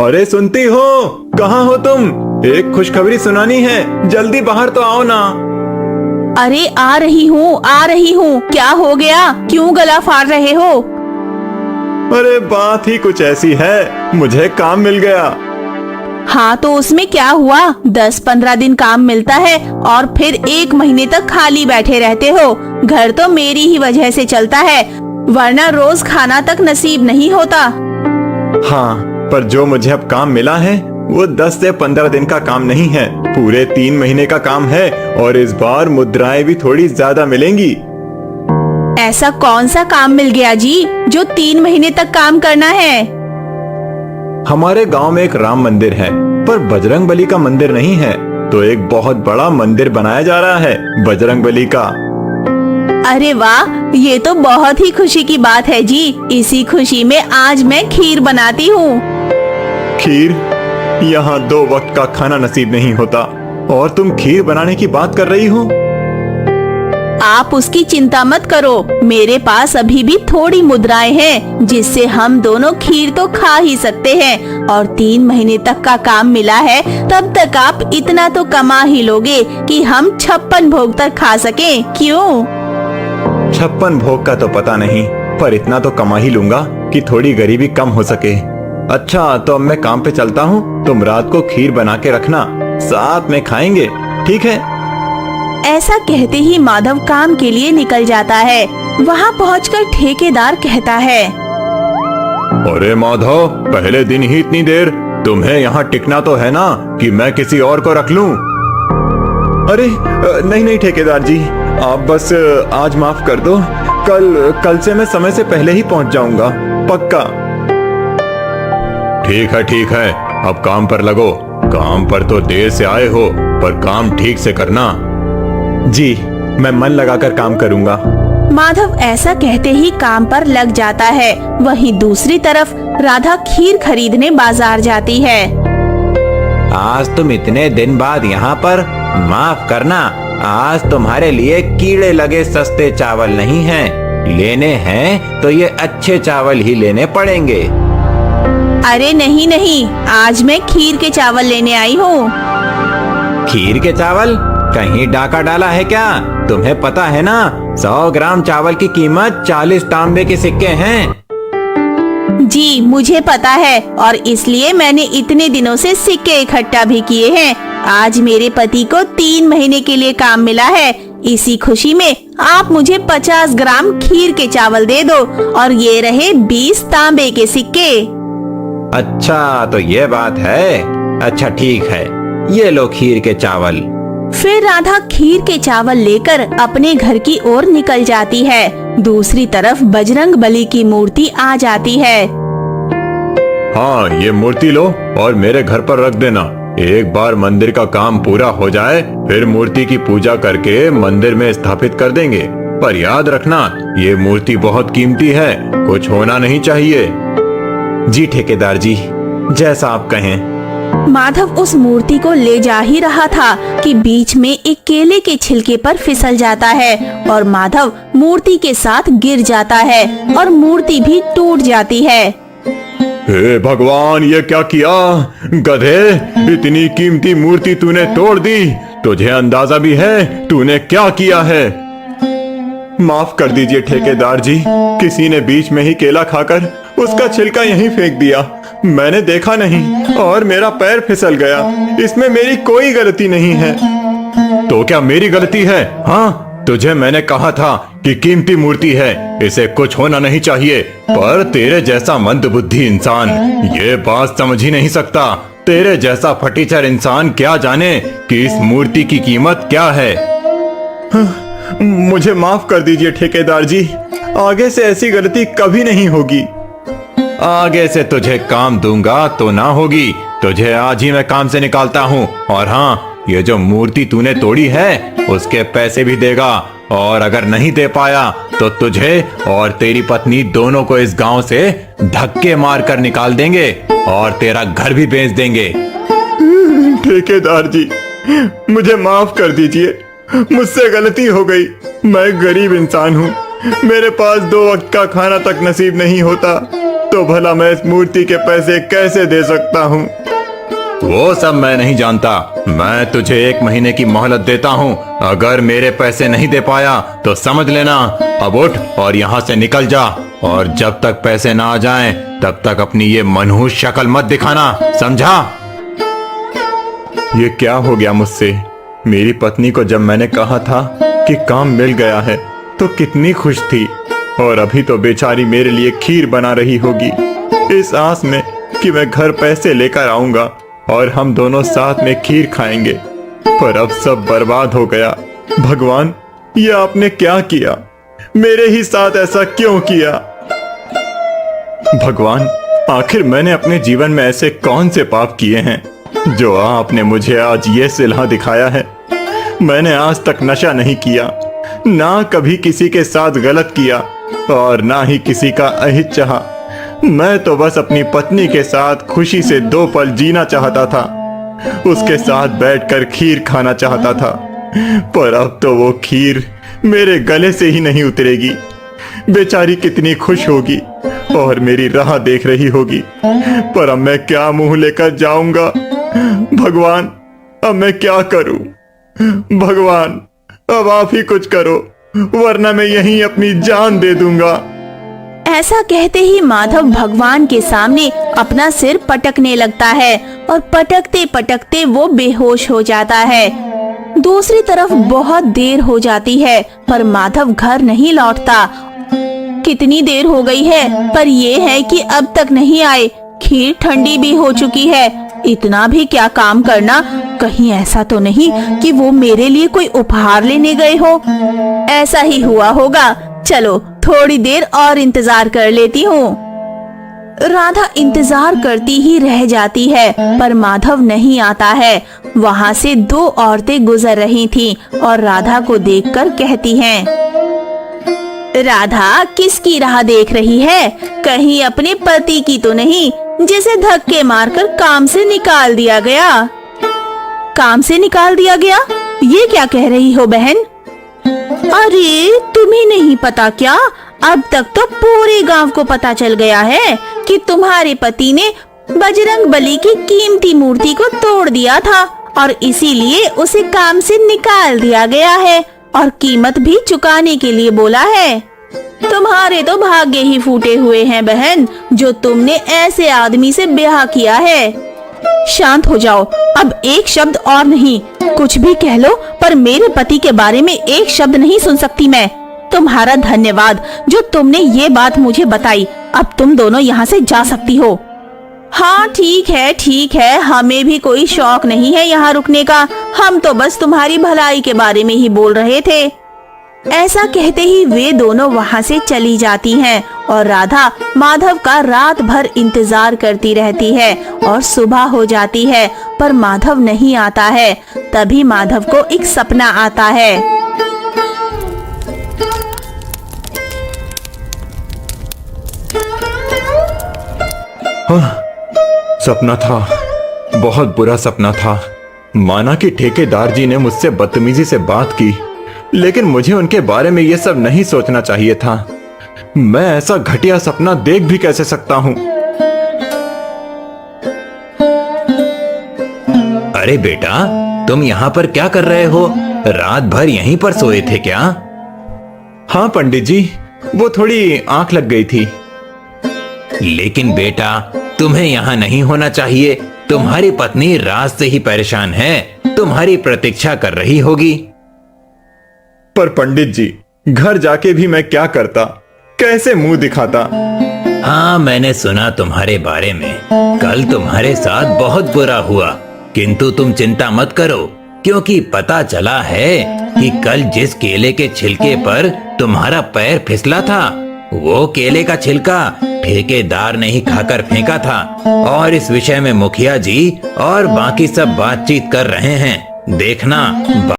अरे सुनती हो? कहाँ हो तुम? एक खुशखबरी सुनानी है, जल्दी बाहर तो आओ ना। अरे आ रही हूँ। क्या हो गया? क्यों गला फाड़ रहे हो? अरे बात ही कुछ ऐसी है, मुझे काम मिल गया। हाँ तो उसमें क्या हुआ? 10-15 दिन काम मिलता है और फिर 1 महीने तक खाली बैठे रहते हो। घर तो मेरी ही वजह से चलता है, वरना रोज खाना तक नसीब नहीं होता। हाँ, पर जो मुझे अब काम मिला है वो 10 से 15 दिन का काम नहीं है, पूरे 3 महीने का काम है। और इस बार मुद्राएं भी थोड़ी ज्यादा मिलेंगी। ऐसा कौन सा काम मिल गया जी, जो 3 महीने तक काम करना है? हमारे गांव में एक राम मंदिर है, पर बजरंगबली का मंदिर नहीं है, तो एक बहुत बड़ा मंदिर बनाया जा रहा है बजरंगबली का। अरे वाह, ये तो बहुत ही खुशी की बात है जी। इसी खुशी में आज मैं खीर बनाती हूँ। खीर? यहाँ 2 वक्त का खाना नसीब नहीं होता और तुम खीर बनाने की बात कर रही हो? आप उसकी चिंता मत करो, मेरे पास अभी भी थोड़ी मुद्राएं हैं, जिससे हम दोनों खीर तो खा ही सकते हैं। और 3 महीने तक का काम मिला है, तब तक आप इतना तो कमा ही लोगे कि हम 56 भोग तक खा सकें। क्यों? 56 भोग का तो पता नहीं, पर इतना तो कमा ही लूंगा कि थोड़ी गरीबी कम हो सके। अच्छा, तो अब मैं काम पे चलता हूँ, तुम रात को खीर बना के रखना, साथ में खाएंगे, ठीक है? ऐसा कहते ही माधव काम के लिए निकल जाता है। वहाँ पहुँचकर ठेकेदार कहता है, अरे माधव, पहले दिन ही इतनी देर, तुम्हें यहाँ टिकना तो है ना कि मैं किसी और को रख लूं? अरे नहीं ठेकेदार जी, आप बस आज माफ कर दो, कल से मैं समय से पहले ही पहुँच जाऊंगा, पक्का। ठीक है, अब काम पर लगो। काम पर तो देर से आए हो, पर काम ठीक से करना। जी, मैं मन लगाकर काम करूंगा। माधव ऐसा कहते ही काम पर लग जाता है। वहीं दूसरी तरफ राधा खीर खरीदने बाजार जाती है। आज तुम इतने दिन बाद यहाँ पर? माफ करना, आज तुम्हारे लिए कीड़े लगे सस्ते चावल नहीं हैं। लेने हैं तो ये अच्छे चावल ही लेने पड़ेंगे। अरे नहीं, आज मैं खीर के चावल लेने आई हूँ। खीर के चावल? कहीं डाका डाला है क्या? तुम्हें पता है ना, 100 ग्राम चावल की कीमत 40 तांबे के सिक्के हैं। जी मुझे पता है, और इसलिए मैंने इतने दिनों से सिक्के इकट्ठा भी किए हैं। आज मेरे पति को 3 महीने के लिए काम मिला है। इसी खुशी में आप मुझे 50 ग्राम खीर के चावल दे दो, और ये रहे 20 तांबे के सिक्के। अच्छा, तो ये बात है। अच्छा ठीक है, ये लो खीर के चावल। फिर राधा खीर के चावल लेकर अपने घर की ओर निकल जाती है। दूसरी तरफ बजरंगबली की मूर्ति आ जाती है। हाँ, ये मूर्ति लो और मेरे घर पर रख देना। एक बार मंदिर का काम पूरा हो जाए, फिर मूर्ति की पूजा करके मंदिर में स्थापित कर देंगे। पर याद रखना, ये मूर्ति बहुत कीमती है, कुछ होना नहीं चाहिए। जी ठेकेदार जी, जैसा आप कहें। माधव उस मूर्ति को ले जा ही रहा था कि बीच में एक केले के छिलके पर फिसल जाता है और माधव मूर्ति के साथ गिर जाता है और मूर्ति भी टूट जाती है। हे भगवान, ये क्या किया? गधे, इतनी कीमती मूर्ति तूने तोड़ दी। तुझे अंदाजा भी है तूने क्या किया है? माफ कर दीजिए ठेकेदार जी, किसी ने बीच में ही केला खाकर उसका छिलका यहीं फेंक दिया। मैंने देखा नहीं और मेरा पैर फिसल गया। इसमें मेरी कोई गलती नहीं है। तो क्या मेरी गलती है? हाँ, तुझे मैंने कहा था कि कीमती मूर्ति है, इसे कुछ होना नहीं चाहिए। पर तेरे जैसा मंदबुद्धि इंसान ये बात समझ ही नहीं सकता। तेरे जैसा फटीचर इंसान क्या जाने कि इस मूर्ति की कीमत क्या है। मुझे माफ कर दीजिए ठेकेदार जी, आगे से ऐसी गलती कभी नहीं होगी। आगे से तुझे काम दूंगा तो ना होगी। तुझे आज ही मैं काम से निकालता हूँ। और हाँ, ये जो मूर्ति तूने तोड़ी है उसके पैसे भी देगा, और अगर नहीं दे पाया तो तुझे और तेरी पत्नी दोनों को इस गांव से धक्के मार कर निकाल देंगे और तेरा घर भी बेच देंगे। ठेकेदार जी, मुझे माफ कर दीजिए, मुझसे गलती हो गई। मैं गरीब इंसान हूँ, मेरे पास 2 वक्त का खाना तक नसीब नहीं होता। तो भला मैं इस मूर्ति के पैसे कैसे दे सकता हूँ? वो सब मैं नहीं जानता। मैं तुझे 1 महीने की मोहलत देता हूँ। अगर मेरे पैसे नहीं दे पाया तो समझ लेना, अब उठ और यहाँ से निकल जा। और जब तक पैसे ना आ जाएं, तब तक अपनी ये मनहूस शक्ल मत दिखाना, समझा? ये क्या हो गया मुझसे? मेरी पत्नी को जब मैंने कहा था कि काम मिल गया है तो कितनी खुश थी, और अभी तो बेचारी मेरे लिए खीर बना रही होगी इस आस में कि मैं घर पैसे लेकर आऊंगा और हम दोनों साथ में खीर खाएंगे। पर अब सब बर्बाद हो गया। भगवान, ये आपने क्या किया? मेरे ही साथ ऐसा क्यों किया? भगवान, आखिर मैंने अपने जीवन में ऐसे कौन से पाप किए हैं जो आपने मुझे आज ये सिला दिखाया है? मैंने आज तक नशा नहीं किया, ना कभी किसी के साथ गलत किया और ना ही किसी का अहित चाहा। मैं तो बस अपनी पत्नी के साथ खुशी से 2 पल जीना चाहता था, उसके साथ बैठकर खीर खाना चाहता था। पर अब तो वो खीर मेरे गले से ही नहीं उतरेगी। बेचारी कितनी खुश होगी और मेरी राह देख रही होगी, पर अब मैं क्या मुंह लेकर जाऊंगा? भगवान, अब मैं क्या करूं? भगवान, अब आप ही कुछ करो, वरना मैं यहीं अपनी जान दे दूंगा। ऐसा कहते ही माधव भगवान के सामने अपना सिर पटकने लगता है और पटकते पटकते वो बेहोश हो जाता है। दूसरी तरफ बहुत देर हो जाती है पर माधव घर नहीं लौटता। कितनी देर हो गई है, पर ये है कि अब तक नहीं आए। खीर ठंडी भी हो चुकी है। इतना भी क्या काम करना, कहीं ऐसा तो नहीं कि वो मेरे लिए कोई उपहार लेने गए हो। ऐसा ही हुआ होगा। चलो थोड़ी देर और इंतजार कर लेती हूँ। राधा इंतजार करती ही रह जाती है पर माधव नहीं आता है। वहाँ से 2 औरतें गुजर रही थीं और राधा को देखकर कहती हैं, राधा, किसकी राह देख रही है? कहीं अपने पति की तो नहीं, जिसे धक्के मारकर काम से निकाल दिया गया। काम से निकाल दिया गया? ये क्या कह रही हो बहन? अरे तुम्हें नहीं पता क्या? अब तक तो पूरे गांव को पता चल गया है कि तुम्हारे पति ने बजरंग बली की कीमती मूर्ति को तोड़ दिया था और इसीलिए उसे काम से निकाल दिया गया है और कीमत भी चुकाने के लिए बोला है। तुम्हारे तो भाग्य ही फूटे हुए हैं बहन, जो तुमने ऐसे आदमी से ब्याह किया है। शांत हो जाओ, अब एक शब्द और नहीं। कुछ भी कह लो, पर मेरे पति के बारे में एक शब्द नहीं सुन सकती मैं। तुम्हारा धन्यवाद जो तुमने ये बात मुझे बताई। अब तुम दोनों यहाँ से जा सकती हो। हाँ ठीक है, हमें भी कोई शौक नहीं है यहाँ रुकने का। हम तो बस तुम्हारी भलाई के बारे में ही बोल रहे थे। ऐसा कहते ही वे दोनों वहाँ से चली जाती हैं और राधा माधव का रात भर इंतजार करती रहती है और सुबह हो जाती है पर माधव नहीं आता है। तभी माधव को एक सपना आता है। सपना था, बहुत बुरा सपना था। माना कि ठेकेदार जी ने मुझसे बदतमीजी से बात की, लेकिन मुझे उनके बारे में ये सब नहीं सोचना चाहिए था। मैं ऐसा घटिया सपना देख भी कैसे सकता हूँ? अरे बेटा, तुम यहाँ पर क्या कर रहे हो? रात भर यहीं पर सोए थे क्या? हाँ पंडित जी, वो थोड़ी आंख लग गई थी। लेकिन बेटा, तुम्हें यहाँ नहीं होना चाहिए। तुम्हारी पत्नी रात से ही परेशान है, तुम्हारी प्रतीक्षा कर रही होगी। पर पंडित जी, घर जाके भी मैं क्या करता, कैसे मुंह दिखाता? हाँ, मैंने सुना तुम्हारे बारे में। कल तुम्हारे साथ बहुत बुरा हुआ, किंतु तुम चिंता मत करो, क्योंकि पता चला है कि कल जिस केले के छिलके पर तुम्हारा पैर फिसला था, वो केले का छिलका ठेकेदार ने ही खाकर फेंका था। और इस विषय में मुखिया जी और बाकी सब बातचीत कर रहे हैं। देखना।